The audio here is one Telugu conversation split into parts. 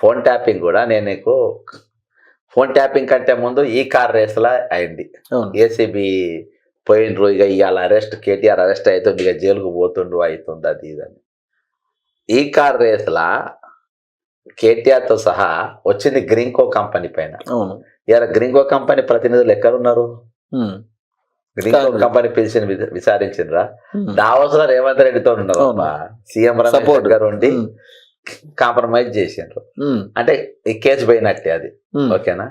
ఫోన్ ట్యాపింగ్ కూడా నేను నీకు ఫోన్ ట్యాపింగ్ కంటే ముందు ఈ కార్ రేస్లా అయింది. అవును. ఏసీబీ పోయిండ్రు, ఇక ఇవాళ అరెస్ట్ కేటీఆర్ అరెస్ట్ అవుతుండు, ఇక జైలుకు పోతుండు అవుతుంది అది ఇదని. ఈ కార్ రేస్లా కేటీఆర్తో సహా వచ్చింది గ్రీన్కో కంపెనీ పైన. అవును. ఇవాళ గ్రీన్కో కంపెనీ ప్రతినిధులు ఎక్కడున్నారు? ఉమ్. గ్రీన్కో కాంగ్రెస్. కంపెనీ పిలిచి విచారించిండ్రా? ఉమ్. దావోస్ లో రేవంత్ రెడ్డితో ఉన్నారు అవును. CM Ramesh Support. దగ్గర ఉండి ఉమ్. కాంప్రమైజ్ చేసిండ్రు. ఉమ్. అంటే ఈ కేసు పోయినట్టే అది. ఉమ్. ఓకేనా?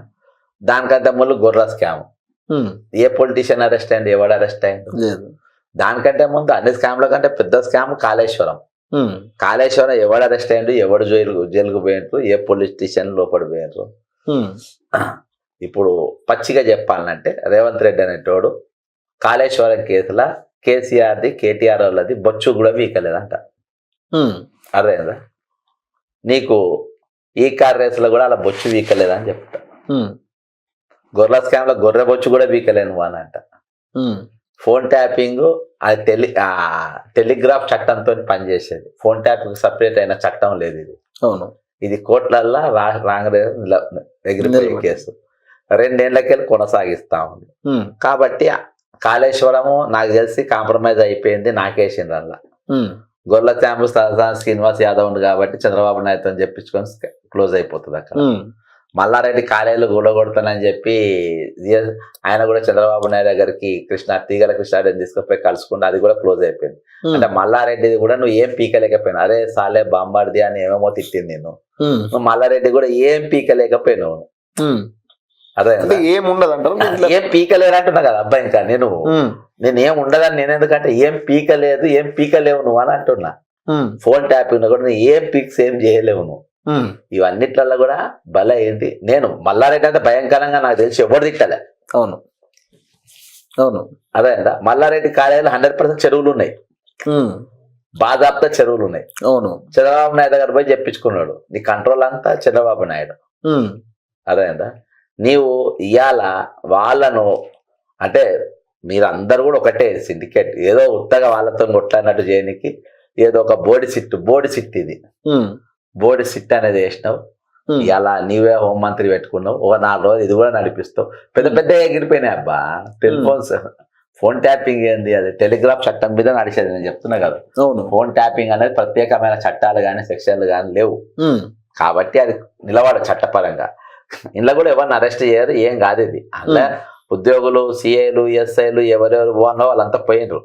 దానికంటే ముందు గొర్రె స్కామ్. ఉమ్. ఏ పొలిటీషియన్ అరెస్ట్ అయింది, ఎవడు అరెస్ట్ అయింది? లేదు. దానికంటే ముందు అన్ని స్కామ్ల కంటే పెద్ద స్కామ్ కాళేశ్వరం. ఉమ్. కాళేశ్వరం ఎవడు అరెస్ట్ అయ్యిండు, ఎవడు జైలుకు పోయిండ్రు, ఏ పొలిటీషియన్ లోపడి పోయిండ్రు. ఉమ్. ఇప్పుడు పచ్చిగా చెప్పాలంటే రేవంత్ రెడ్డి అనేటోడు కాళేశ్వరం కేసుల కేసీఆర్ది కేటీఆర్ వాళ్ళది బొచ్చు కూడా వీకలేదంట. ఉమ్. అర్థమైందా నీకు? ఈ కార్ రేసులో కూడా అలా బొచ్చు వీకలేదని చెప్తా. ఉమ్. గొర్రెల స్కామ్ లో గొర్రె బొచ్చు కూడా వీకలేను అని అంట. ఉమ్. ఫోన్ ట్యాపింగ్ అది టెలిగ్రాఫ్ చట్టంతో పనిచేసేది. ఫోన్ ట్యాపింగ్ సపరేట్ అయిన చట్టం లేదు ఇది. అవును. ఇది కోర్టులల్లో రాంగ్ ఎగిరిపోయే కేసు 2 ఏళ్లకెళ్ళి కొనసాగిస్తా ఉంది. ఉమ్. కాబట్టి కాళేశ్వరము నాకు తెలిసి కాంప్రమైజ్ అయిపోయింది, నాకేసింది అలా. ఉమ్. గొర్రెల స్కామ్ శ్రీనివాస్ యాదవ్ ఉంది కాబట్టి చంద్రబాబు నాయుడుతో చెప్పించుకొని క్లోజ్ అయిపోతుంది అక్కడ. ఉమ్. మల్లారెడ్డి కాలేజీలు గూడగొడతానని చెప్పి ఆయన కూడా చంద్రబాబు నాయుడు దగ్గరికి తీగల కృష్ణారెడ్డిని తీసుకుపోయి కలుసుకుంటే అది కూడా క్లోజ్ అయిపోయింది. అంటే మల్లారెడ్డి కూడా నువ్వు ఏం పీకలేకపోయినావు. అరే సాలే బాంబార్ది అని ఏమేమో తిట్టింది నేను. ఉమ్. నువ్వు మల్లారెడ్డి కూడా ఏం పీకలేకపోయినావు. ఉమ్. అదే ఏముండదు అంటారు. ఏం పీకలేరు అంటున్నా కదా అబ్బాయి. ఇంకా నేను ఏం ఉండదని నేను ఎందుకంటే ఏం పీకలేదు, ఏం పీకలేవు నువ్వు అని అంటున్నా. ఫోన్ ట్యాపింగ్ కూడా నువ్వు ఏం పీక్స్ ఏం చేయలేవు నువ్వు. ఇవన్నిట్లలో కూడా భలే ఏంటి, నేను మల్లారెడ్డి అంటే భయంకరంగా నాకు తెలిసి ఎవరు తిట్టలే. అవును. అవును. అదే మల్లారెడ్డి కాలేజీలో 100% చెరువులు ఉన్నాయి, బాజాబ్తా చెరువులు ఉన్నాయి. అవును. చంద్రబాబు నాయుడు దగ్గర పోయి చెప్పించుకున్నాడు. నీ కంట్రోల్ అంతా చంద్రబాబు నాయుడు. అదేందా నీవు ఇవాళ వాళ్ళను అంటే మీరందరూ కూడా ఒకటే సిండికేట్, ఏదో ఉత్తగా వాళ్ళతో కొట్లాడినట్టు చేయడానికి ఏదో ఒక బోడి సిట్ ఇది బోడి సిట్ అనేది వేసినావు. ఇలా నీవే హోంమంత్రి పెట్టుకున్నావు, ఒక 4 రోజులు ఇది కూడా నడిపిస్తావు. పెద్ద ఎగిరిపోయినాయి అబ్బా టెలిఫోన్స్. ఫోన్ ట్యాపింగ్ ఏంది, అది టెలిగ్రాఫ్ చట్టం మీద నడిచేది. నేను చెప్తున్నా కదా, ఫోన్ ట్యాపింగ్ అనేది ప్రత్యేకమైన చట్టాలు కానీ సెక్షన్లు కానీ లేవు కాబట్టి అది నిలబడ చట్టపరంగా. ఇంట్లో కూడా ఎవరిని అరెస్ట్ చేయరు, ఏం కాదు ఇది. అందులో ఉద్యోగులు, సిఐలు, ఎస్ఐలు ఎవరెవరు బాగున్నారో వాళ్ళంతా పోయినరు.